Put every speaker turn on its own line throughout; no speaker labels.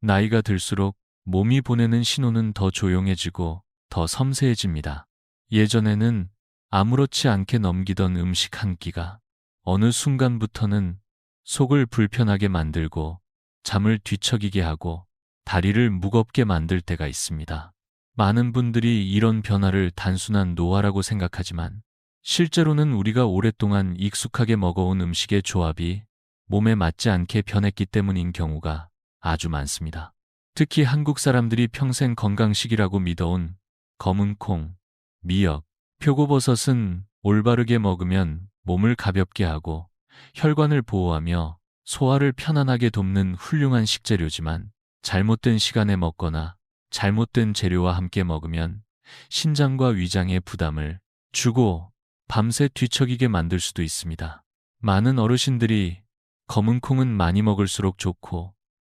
나이가 들수록 몸이 보내는 신호는 더 조용해지고 더 섬세해집니다. 예전에는 아무렇지 않게 넘기던 음식 한 끼가 어느 순간부터는 속을 불편하게 만들고 잠을 뒤척이게 하고 다리를 무겁게 만들 때가 있습니다. 많은 분들이 이런 변화를 단순한 노화라고 생각하지만 실제로는 우리가 오랫동안 익숙하게 먹어온 음식의 조합이 몸에 맞지 않게 변했기 때문인 경우가 아주 많습니다. 특히 한국 사람들이 평생 건강식이라고 믿어온 검은 콩, 미역, 표고버섯은 올바르게 먹으면 몸을 가볍게 하고 혈관을 보호하며 소화를 편안하게 돕는 훌륭한 식재료지만 잘못된 시간에 먹거나 잘못된 재료와 함께 먹으면 신장과 위장에 부담을 주고 밤새 뒤척이게 만들 수도 있습니다. 많은 어르신들이 검은 콩은 많이 먹을수록 좋고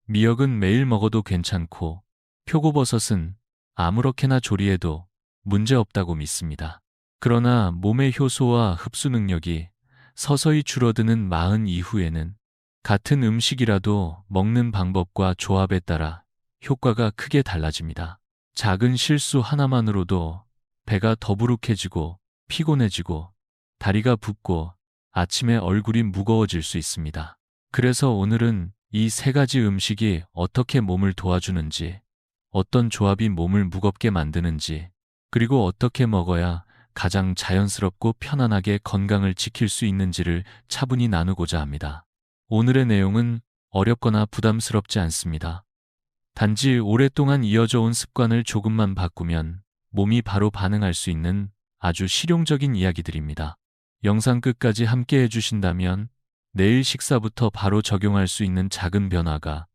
미역은 매일 먹어도 괜찮고 표고버섯은 아무렇게나 조리해도 문제없다고 믿습니다. 그러나 몸의 효소와 흡수 능력이 서서히 줄어드는 마흔 이후에는 같은 음식이라도 먹는 방법과 조합에 따라 효과가 크게 달라집니다. 작은 실수 하나만으로도 배가 더부룩해지고 피곤해지고 다리가 붓고 아침에 얼굴이 무거워질 수 있습니다. 그래서 오늘은 이 세 가지 음식이 어떻게 몸을 도와주는지, 어떤 조합이 몸을 무겁게 만드는지, 그리고 어떻게 먹어야 가장 자연스럽고 편안하게 건강을 지킬 수 있는지를 차분히 나누고자 합니다. 오늘의 내용은 어렵거나 부담스럽지 않습니다. 단지 오랫동안 이어져 온 습관을 조금만 바꾸면 몸이 바로 반응할 수 있는 아주 실용적인 이야기들입니다. 영상 끝까지 함께 해주신다면 내일 식사부터 바로 적용할 수 있는 작은 변화가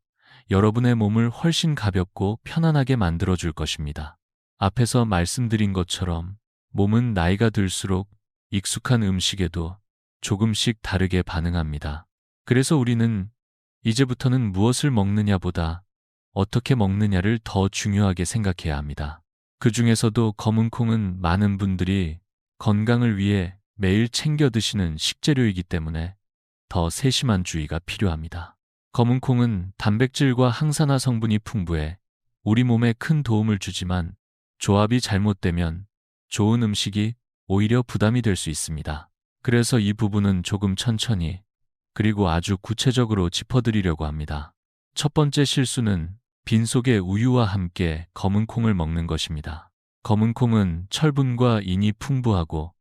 여러분의 몸을 훨씬 가볍고 편안하게 만들어줄 것입니다. 앞에서 말씀드린 것처럼 몸은 나이가 들수록 익숙한 음식에도 조금씩 다르게 반응합니다. 그래서 우리는 이제부터는 무엇을 먹느냐보다 어떻게 먹느냐를 더 중요하게 생각해야 합니다. 그 중에서도 검은 콩은 많은 분들이 건강을 위해 매일 챙겨 드시는 식재료이기 때문에 더 세심한 주의가 필요합니다. 검은 콩은 단백질과 항산화 성분이 풍부해 우리 몸에 큰 도움을 주지만 조합이 잘못되면 좋은 음식이 오히려 부담이 될 수 있습니다. 그래서 이 부분은 조금 천천히 그리고 아주 구체적으로 짚어드리려고 합니다. 첫 번째 실수는 빈속에 우유와 함께 검은 콩을 먹는 것입니다. 검은 콩은 철분과 인이 풍부하고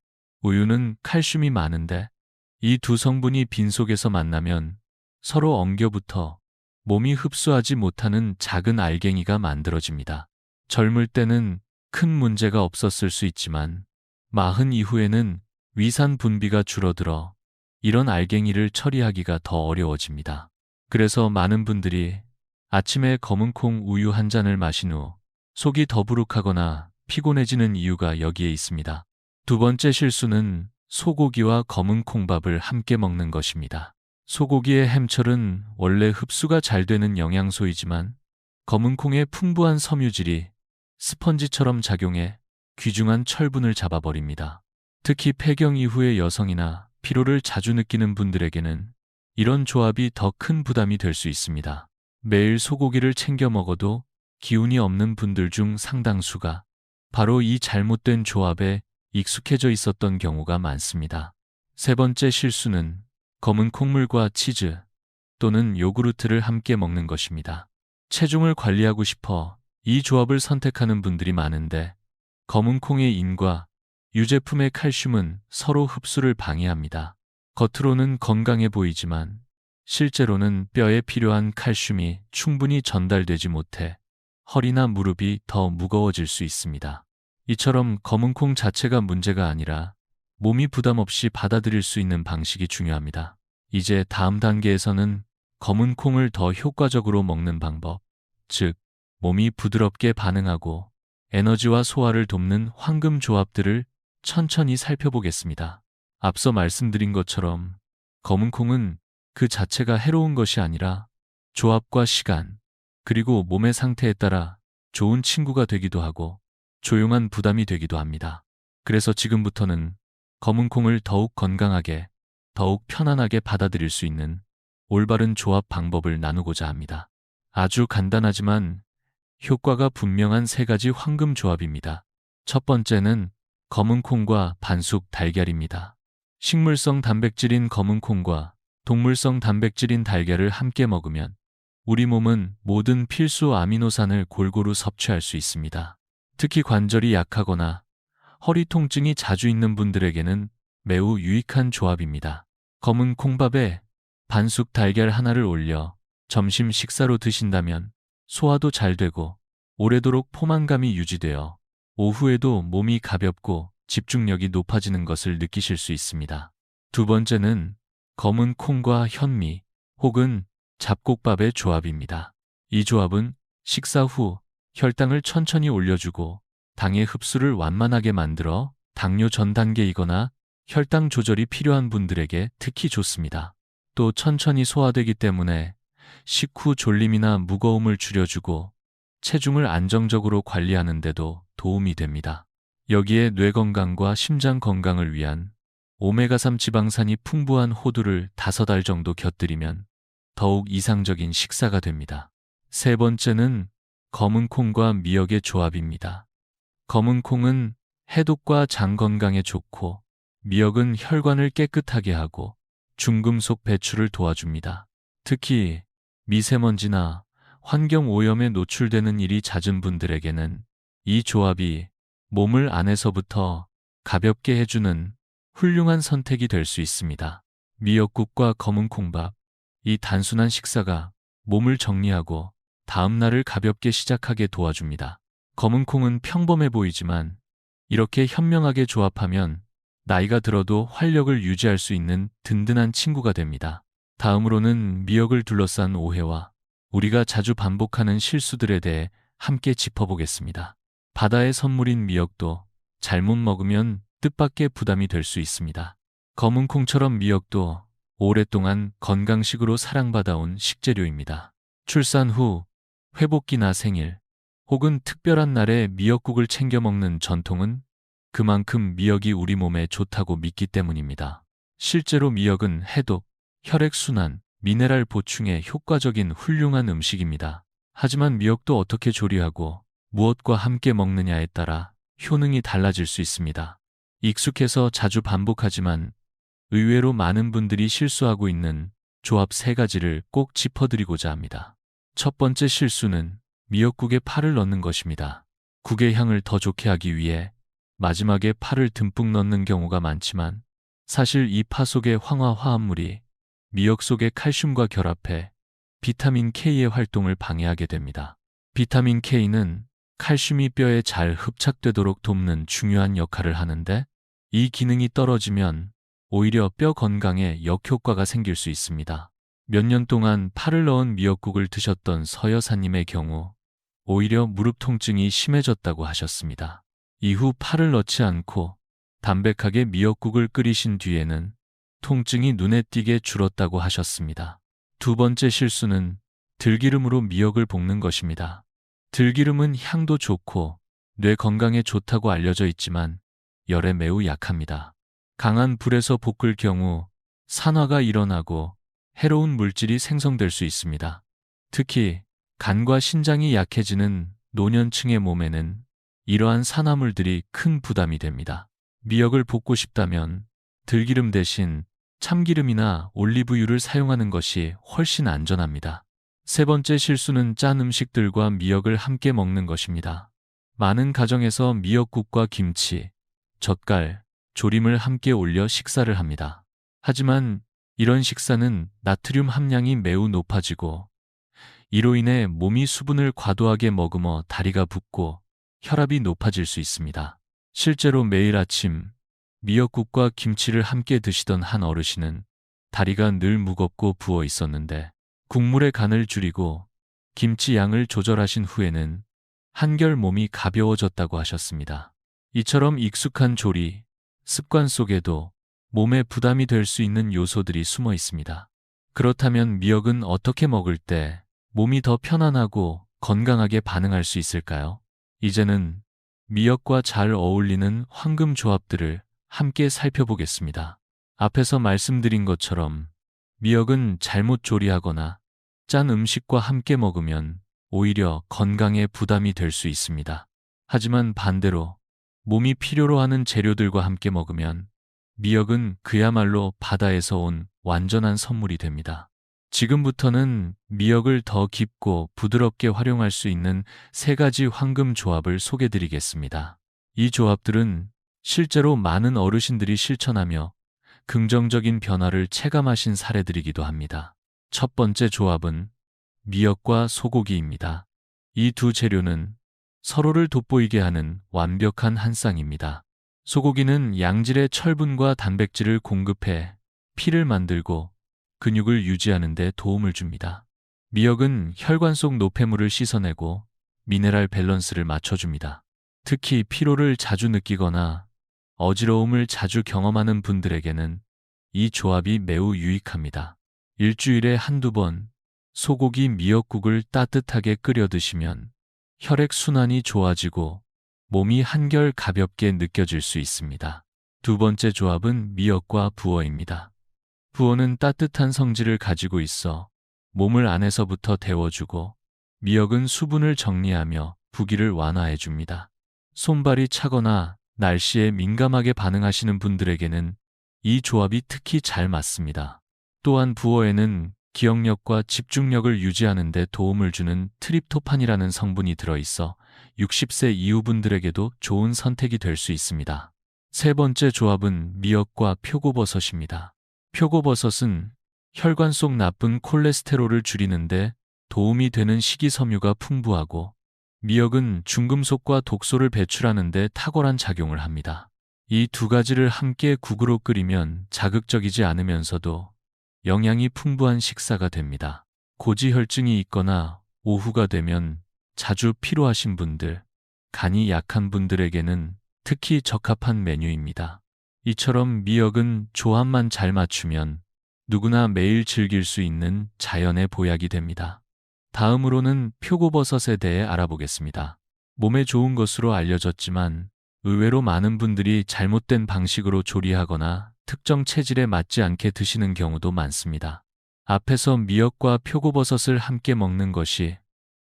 우유는 칼슘이 많은데 이 두 성분이 빈속에서 만나면 서로 엉겨붙어 몸이 흡수하지 못하는 작은 알갱이가 만들어집니다. 젊을 때는 큰 문제가 없었을 수 있지만 마흔 이후에는 위산 분비가 줄어들어 이런 알갱이를 처리하기가 더 어려워집니다. 그래서 많은 분들이 아침에 검은 콩 우유 한 잔을 마신 후 속이 더부룩하거나 피곤해지는 이유가 여기에 있습니다. 두 번째 실수는 소고기와 검은 콩밥을 함께 먹는 것입니다. 소고기의 햄철은 원래 흡수가 잘 되는 영양소이지만 검은 콩의 풍부한 섬유질이 스펀지처럼 작용해 귀중한 철분을 잡아버립니다. 특히 폐경 이후의 여성이나 피로를 자주 느끼는 분들에게는 이런 조합이 더 큰 부담이 될 수 있습니다. 매일 소고기를 챙겨 먹어도 기운이 없는 분들 중 상당수가 바로 이 잘못된 조합에 익숙해져 있었던 경우가 많습니다. 세 번째 실수는 검은 콩물과 치즈 또는 요구르트를 함께 먹는 것입니다. 체중을 관리하고 싶어 이 조합을 선택하는 분들이 많은데 검은 콩의 인과 유제품의 칼슘은 서로 흡수를 방해합니다. 겉으로는 건강해 보이지만 실제로는 뼈에 필요한 칼슘이 충분히 전달되지 못해 허리나 무릎이 더 무거워질 수 있습니다. 이처럼 검은 콩 자체가 문제가 아니라 몸이 부담 없이 받아들일 수 있는 방식이 중요합니다. 이제 다음 단계에서는 검은 콩을 더 효과적으로 먹는 방법, 즉 몸이 부드럽게 반응하고 에너지와 소화를 돕는 황금 조합들을 천천히 살펴보겠습니다. 앞서 말씀드린 것처럼 검은 콩은 그 자체가 해로운 것이 아니라 조합과 시간, 그리고 몸의 상태에 따라 좋은 친구가 되기도 하고 조용한 부담이 되기도 합니다. 그래서 지금부터는 검은 콩을 더욱 건강하게, 더욱 편안하게 받아들일 수 있는 올바른 조합 방법을 나누고자 합니다. 아주 간단하지만 효과가 분명한 세 가지 황금 조합입니다. 첫 번째는 검은 콩과 반숙 달걀입니다. 식물성 단백질인 검은 콩과 동물성 단백질인 달걀을 함께 먹으면 우리 몸은 모든 필수 아미노산을 골고루 섭취할 수 있습니다. 특히 관절이 약하거나 허리 통증이 자주 있는 분들에게는 매우 유익한 조합입니다. 검은 콩밥에 반숙 달걀 하나를 올려 점심 식사로 드신다면 소화도 잘 되고 오래도록 포만감이 유지되어 오후에도 몸이 가볍고 집중력이 높아지는 것을 느끼실 수 있습니다. 두 번째는 검은 콩과 현미 혹은 잡곡밥의 조합입니다. 이 조합은 식사 후 혈당을 천천히 올려주고 당의 흡수를 완만하게 만들어 당뇨 전 단계이거나 혈당 조절이 필요한 분들에게 특히 좋습니다. 또 천천히 소화되기 때문에 식후 졸림이나 무거움을 줄여주고 체중을 안정적으로 관리하는 데도 도움이 됩니다. 여기에 뇌 건강과 심장 건강을 위한 오메가3 지방산이 풍부한 호두를 5알 정도 곁들이면 더욱 이상적인 식사가 됩니다. 세 번째는 검은 콩과 미역의 조합입니다. 검은 콩은 해독과 장 건강에 좋고 미역은 혈관을 깨끗하게 하고 중금속 배출을 도와줍니다. 특히 미세먼지나 환경 오염에 노출되는 일이 잦은 분들에게는 이 조합이 몸을 안에서부터 가볍게 해주는 훌륭한 선택이 될 수 있습니다. 미역국과 검은 콩밥, 이 단순한 식사가 몸을 정리하고 다음 날을 가볍게 시작하게 도와줍니다. 검은 콩은 평범해 보이지만 이렇게 현명하게 조합하면 나이가 들어도 활력을 유지할 수 있는 든든한 친구가 됩니다. 다음으로는 미역을 둘러싼 오해와 우리가 자주 반복하는 실수들에 대해 함께 짚어보겠습니다. 바다의 선물인 미역도 잘못 먹으면 뜻밖의 부담이 될 수 있습니다. 검은 콩처럼 미역도 오랫동안 건강식으로 사랑받아온 식재료입니다. 출산 후 회복기나 생일 혹은 특별한 날에 미역국을 챙겨 먹는 전통은 그만큼 미역이 우리 몸에 좋다고 믿기 때문입니다. 실제로 미역은 해독, 혈액순환, 미네랄 보충에 효과적인 훌륭한 음식입니다. 하지만 미역도 어떻게 조리하고 무엇과 함께 먹느냐에 따라 효능이 달라질 수 있습니다. 익숙해서 자주 반복하지만 의외로 많은 분들이 실수하고 있는 조합 세 가지를 꼭 짚어드리고자 합니다. 첫 번째 실수는 미역국에 파를 넣는 것입니다. 국의 향을 더 좋게 하기 위해 마지막에 파를 듬뿍 넣는 경우가 많지만 사실 이 파 속의 황화 화합물이 미역 속의 칼슘과 결합해 비타민 K의 활동을 방해하게 됩니다. 비타민 K는 칼슘이 뼈에 잘 흡착되도록 돕는 중요한 역할을 하는데 이 기능이 떨어지면 오히려 뼈 건강에 역효과가 생길 수 있습니다. 몇 년 동안 파를 넣은 미역국을 드셨던 서 여사님의 경우 오히려 무릎 통증이 심해졌다고 하셨습니다. 이후 파를 넣지 않고 담백하게 미역국을 끓이신 뒤에는 통증이 눈에 띄게 줄었다고 하셨습니다. 두 번째 실수는 들기름으로 미역을 볶는 것입니다. 들기름은 향도 좋고 뇌 건강에 좋다고 알려져 있지만 열에 매우 약합니다. 강한 불에서 볶을 경우 산화가 일어나고 해로운 물질이 생성될 수 있습니다. 특히 간과 신장이 약해지는 노년층의 몸에는 이러한 산화물들이 큰 부담이 됩니다. 미역을 볶고 싶다면 들기름 대신 참기름이나 올리브유를 사용하는 것이 훨씬 안전합니다. 세 번째 실수는 짠 음식들과 미역을 함께 먹는 것입니다. 많은 가정에서 미역국과 김치, 젓갈, 조림을 함께 올려 식사를 합니다. 하지만 이런 식사는 나트륨 함량이 매우 높아지고 이로 인해 몸이 수분을 과도하게 머금어 다리가 붓고 혈압이 높아질 수 있습니다. 실제로 매일 아침 미역국과 김치를 함께 드시던 한 어르신은 다리가 늘 무겁고 부어 있었는데 국물의 간을 줄이고 김치 양을 조절하신 후에는 한결 몸이 가벼워졌다고 하셨습니다. 이처럼 익숙한 조리, 습관 속에도 몸에 부담이 될 수 있는 요소들이 숨어 있습니다. 그렇다면 미역은 어떻게 먹을 때 몸이 더 편안하고 건강하게 반응할 수 있을까요? 이제는 미역과 잘 어울리는 황금 조합들을 함께 살펴보겠습니다. 앞에서 말씀드린 것처럼 미역은 잘못 조리하거나 짠 음식과 함께 먹으면 오히려 건강에 부담이 될 수 있습니다. 하지만 반대로 몸이 필요로 하는 재료들과 함께 먹으면 미역은 그야말로 바다에서 온 완전한 선물이 됩니다. 지금부터는 미역을 더 깊고 부드럽게 활용할 수 있는 3가지 황금 조합을 소개드리겠습니다. 이 조합들은 실제로 많은 어르신들이 실천하며 긍정적인 변화를 체감하신 사례들이기도 합니다. 첫 번째 조합은 미역과 소고기입니다. 이 두 재료는 서로를 돋보이게 하는 완벽한 한 쌍입니다. 소고기는 양질의 철분과 단백질을 공급해 피를 만들고 근육을 유지하는 데 도움을 줍니다. 미역은 혈관 속 노폐물을 씻어내고 미네랄 밸런스를 맞춰줍니다. 특히 피로를 자주 느끼거나 어지러움을 자주 경험하는 분들에게는 이 조합이 매우 유익합니다. 일주일에 한두 번 소고기 미역국을 따뜻하게 끓여 드시면 혈액순환이 좋아지고 몸이 한결 가볍게 느껴질 수 있습니다. 두 번째 조합은 미역과 부어입니다. 부어는 따뜻한 성질을 가지고 있어 몸을 안에서부터 데워주고 미역은 수분을 정리하며 부기를 완화해줍니다. 손발이 차거나 날씨에 민감하게 반응하시는 분들에게는 이 조합이 특히 잘 맞습니다. 또한 부어에는 기억력과 집중력을 유지하는 데 도움을 주는 트립토판이라는 성분이 들어있어 60세 이후 분들에게도 좋은 선택이 될 수 있습니다. 세 번째 조합은 미역과 표고버섯입니다. 표고버섯은 혈관 속 나쁜 콜레스테롤을 줄이는데 도움이 되는 식이섬유가 풍부하고 미역은 중금속과 독소를 배출하는 데 탁월한 작용을 합니다. 이 두 가지를 함께 국으로 끓이면 자극적이지 않으면서도 영양이 풍부한 식사가 됩니다. 고지혈증이 있거나 오후가 되면 자주 피로하신 분들, 간이 약한 분들에게는 특히 적합한 메뉴입니다. 이처럼 미역은 조합만 잘 맞추면 누구나 매일 즐길 수 있는 자연의 보약이 됩니다. 다음으로는 표고버섯에 대해 알아보겠습니다. 몸에 좋은 것으로 알려졌지만 의외로 많은 분들이 잘못된 방식으로 조리하거나 특정 체질에 맞지 않게 드시는 경우도 많습니다. 앞에서 미역과 표고버섯을 함께 먹는 것이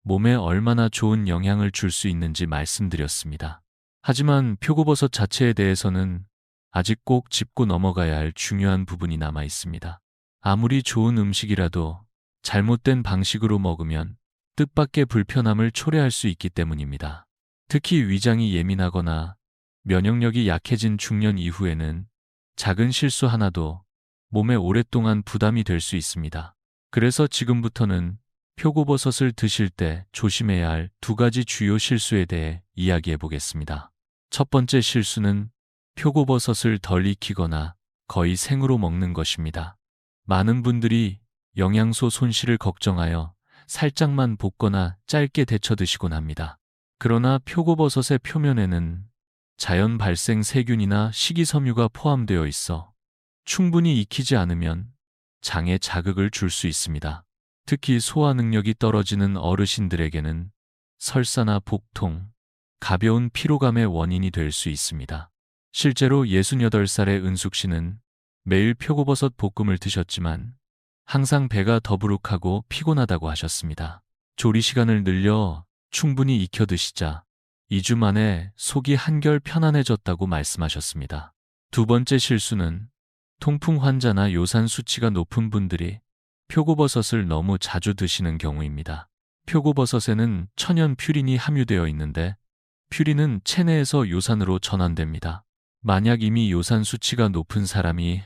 몸에 얼마나 좋은 영향을 줄 수 있는지 말씀드렸습니다. 하지만 표고버섯 자체에 대해서는 아직 꼭 짚고 넘어가야 할 중요한 부분이 남아 있습니다. 아무리 좋은 음식이라도 잘못된 방식으로 먹으면 뜻밖의 불편함을 초래할 수 있기 때문입니다. 특히 위장이 예민하거나 면역력이 약해진 중년 이후에는 작은 실수 하나도 몸에 오랫동안 부담이 될 수 있습니다. 그래서 지금부터는 표고버섯을 드실 때 조심해야 할 2가지 주요 실수에 대해 이야기해 보겠습니다. 첫 번째 실수는 표고버섯을 덜 익히거나 거의 생으로 먹는 것입니다. 많은 분들이 영양소 손실을 걱정하여 살짝만 볶거나 짧게 데쳐 드시곤 합니다. 그러나 표고버섯의 표면에는 자연 발생 세균이나 식이섬유가 포함되어 있어 충분히 익히지 않으면 장에 자극을 줄 수 있습니다. 특히 소화 능력이 떨어지는 어르신들에게는 설사나 복통, 가벼운 피로감의 원인이 될 수 있습니다. 실제로 68살의 은숙 씨는 매일 표고버섯 볶음을 드셨지만 항상 배가 더부룩하고 피곤하다고 하셨습니다. 조리 시간을 늘려 충분히 익혀 드시자 2주 만에 속이 한결 편안해졌다고 말씀하셨습니다. 두 번째 실수는 통풍 환자나 요산 수치가 높은 분들이 표고버섯을 너무 자주 드시는 경우입니다. 표고버섯에는 천연 퓨린이 함유되어 있는데 퓨린은 체내에서 요산으로 전환됩니다. 만약 이미 요산 수치가 높은 사람이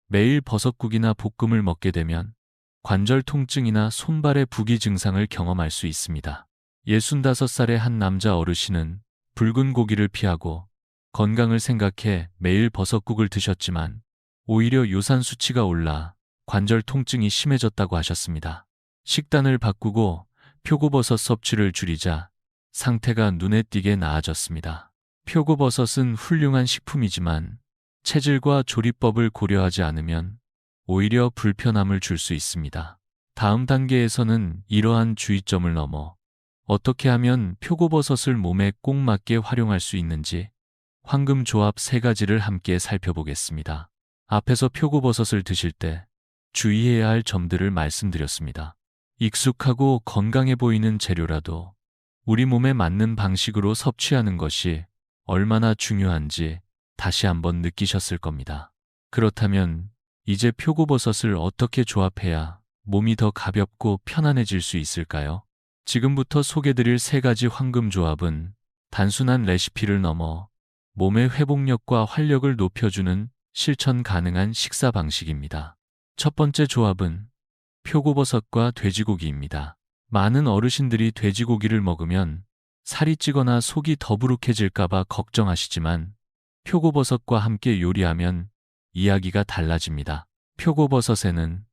매일 버섯국이나 볶음을 먹게 되면 관절 통증이나 손발의 부기 증상을 경험할 수 있습니다. 65살의 한 남자 어르신은 붉은 고기를 피하고 건강을 생각해 매일 버섯국을 드셨지만 오히려 요산 수치가 올라 관절 통증이 심해졌다고 하셨습니다. 식단을 바꾸고 표고버섯 섭취를 줄이자 상태가 눈에 띄게 나아졌습니다. 표고버섯은 훌륭한 식품이지만 체질과 조리법을 고려하지 않으면 오히려 불편함을 줄 수 있습니다. 다음 단계에서는 이러한 주의점을 넘어 어떻게 하면 표고버섯을 몸에 꼭 맞게 활용할 수 있는지 황금 조합 3가지를 함께 살펴보겠습니다. 앞에서 표고버섯을 드실 때 주의해야 할 점들을 말씀드렸습니다. 익숙하고 건강해 보이는 재료라도 우리 몸에 맞는 방식으로 섭취하는 것이 얼마나 중요한지 다시 한번 느끼셨을 겁니다. 그렇다면 이제 표고버섯을 어떻게 조합해야 몸이 더 가볍고 편안해질 수 있을까요? 지금부터 소개드릴 세 가지 황금 조합은 단순한 레시피를 넘어 몸의 회복력과 활력을 높여주는 실천 가능한 식사 방식입니다. 첫 번째 조합은 표고버섯과 돼지고기입니다. 많은 어르신들이 돼지고기를 먹으면 살이 찌거나 속이 더부룩해질까봐 걱정하시지만 표고버섯과 함께 요리하면 이야기가 달라집니다. 표고버섯에는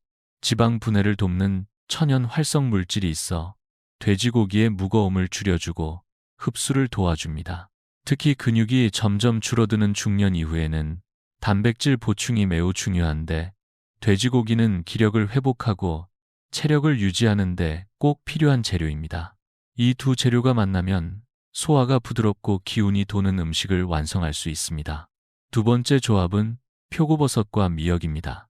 지방 분해를 돕는 천연 활성 물질이 있어 돼지고기의 무거움을 줄여주고 흡수를 도와줍니다. 특히 근육이 점점 줄어드는 중년 이후에는 단백질 보충이 매우 중요한데 돼지고기는 기력을 회복하고 체력을 유지하는 데 꼭 필요한 재료입니다. 이 두 재료가 만나면 소화가 부드럽고 기운이 도는 음식을 완성할 수 있습니다. 두 번째 조합은 표고버섯과 미역입니다.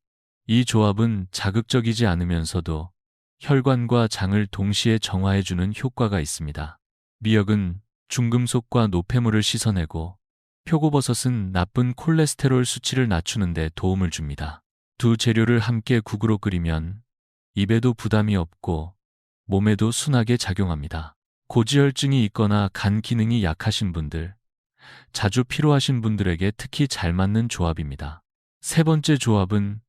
이 조합은 자극적이지 않으면서도 혈관과 장을 동시에 정화해주는 효과가 있습니다. 미역은 중금속과 노폐물을 씻어내고 표고버섯은 나쁜 콜레스테롤 수치를 낮추는 데 도움을 줍니다. 두 재료를 함께 국으로 끓이면 입에도 부담이 없고 몸에도 순하게 작용합니다. 고지혈증이 있거나 간 기능이 약하신 분들, 자주 피로하신 분들에게 특히 잘 맞는 조합입니다. 세 번째 조합은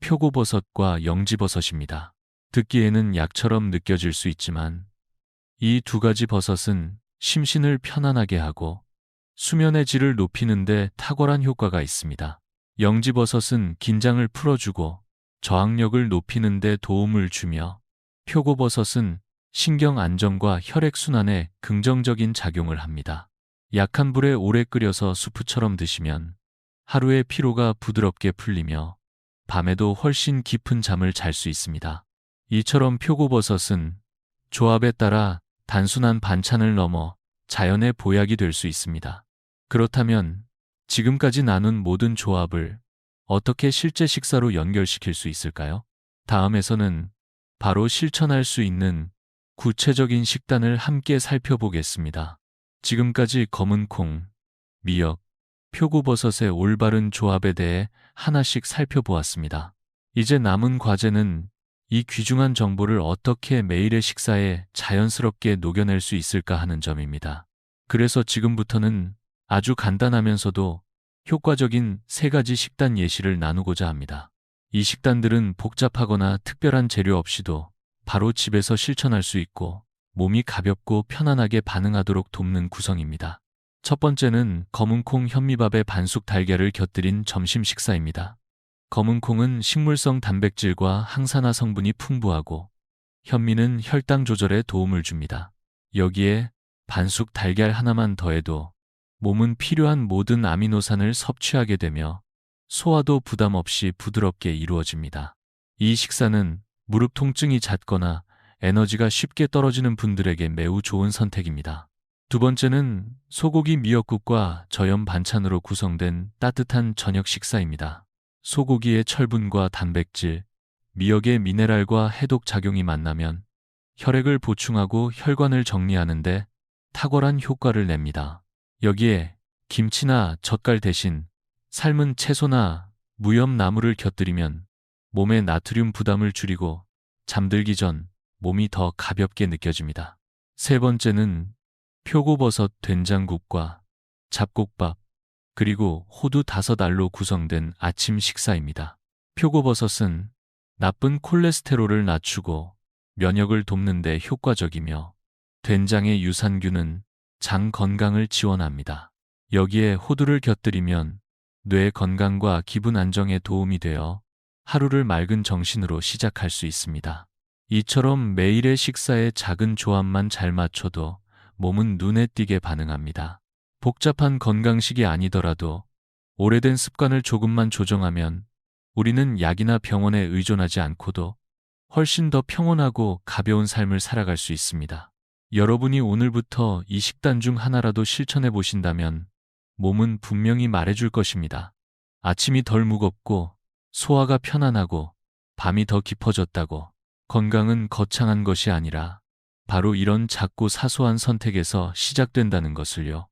표고버섯과 영지버섯입니다. 듣기에는 약처럼 느껴질 수 있지만 이 두 가지 버섯은 심신을 편안하게 하고 수면의 질을 높이는 데 탁월한 효과가 있습니다. 영지버섯은 긴장을 풀어주고 저항력을 높이는 데 도움을 주며 표고버섯은 신경 안정과 혈액순환에 긍정적인 작용을 합니다. 약한 불에 오래 끓여서 수프처럼 드시면 하루의 피로가 부드럽게 풀리며 밤에도 훨씬 깊은 잠을 잘 수 있습니다. 이처럼 표고버섯은 조합에 따라 단순한 반찬을 넘어 자연의 보약이 될 수 있습니다. 그렇다면 지금까지 나눈 모든 조합을 어떻게 실제 식사로 연결시킬 수 있을까요? 다음에서는 바로 실천할 수 있는 구체적인 식단을 함께 살펴보겠습니다. 지금까지 검은 콩, 미역, 표고버섯의 올바른 조합에 대해 하나씩 살펴보았습니다. 이제 남은 과제는 이 귀중한 정보를 어떻게 매일의 식사에 자연스럽게 녹여낼 수 있을까 하는 점입니다. 그래서 지금부터는 아주 간단하면서도 효과적인 세 가지 식단 예시를 나누고자 합니다. 이 식단들은 복잡하거나 특별한 재료 없이도 바로 집에서 실천할 수 있고 몸이 가볍고 편안하게 반응하도록 돕는 구성입니다. 첫 번째는 검은콩 현미밥에 반숙 달걀을 곁들인 점심 식사입니다. 검은콩은 식물성 단백질과 항산화 성분이 풍부하고 현미는 혈당 조절에 도움을 줍니다. 여기에 반숙 달걀 하나만 더해도 몸은 필요한 모든 아미노산을 섭취하게 되며 소화도 부담 없이 부드럽게 이루어집니다. 이 식사는 무릎 통증이 잦거나 에너지가 쉽게 떨어지는 분들에게 매우 좋은 선택입니다. 두 번째는 소고기 미역국과 저염 반찬으로 구성된 따뜻한 저녁 식사입니다. 소고기의 철분과 단백질, 미역의 미네랄과 해독 작용이 만나면 혈액을 보충하고 혈관을 정리하는 데 탁월한 효과를 냅니다. 여기에 김치나 젓갈 대신 삶은 채소나 무염나물을 곁들이면 몸의 나트륨 부담을 줄이고 잠들기 전 몸이 더 가볍게 느껴집니다. 세 번째는 표고버섯 된장국과 잡곡밥, 그리고 호두 5알로 구성된 아침 식사입니다. 표고버섯은 나쁜 콜레스테롤을 낮추고 면역을 돕는 데 효과적이며 된장의 유산균은 장 건강을 지원합니다. 여기에 호두를 곁들이면 뇌 건강과 기분 안정에 도움이 되어 하루를 맑은 정신으로 시작할 수 있습니다. 이처럼 매일의 식사에 작은 조합만 잘 맞춰도 몸은 눈에 띄게 반응합니다. 복잡한 건강식이 아니더라도 오래된 습관을 조금만 조정하면 우리는 약이나 병원에 의존하지 않고도 훨씬 더 평온하고 가벼운 삶을 살아갈 수 있습니다. 여러분이 오늘부터 이 식단 중 하나라도 실천해 보신다면 몸은 분명히 말해줄 것입니다. 아침이 덜 무겁고 소화가 편안하고 밤이 더 깊어졌다고. 건강은 거창한 것이 아니라 바로 이런 작고 사소한 선택에서 시작된다는 것을요.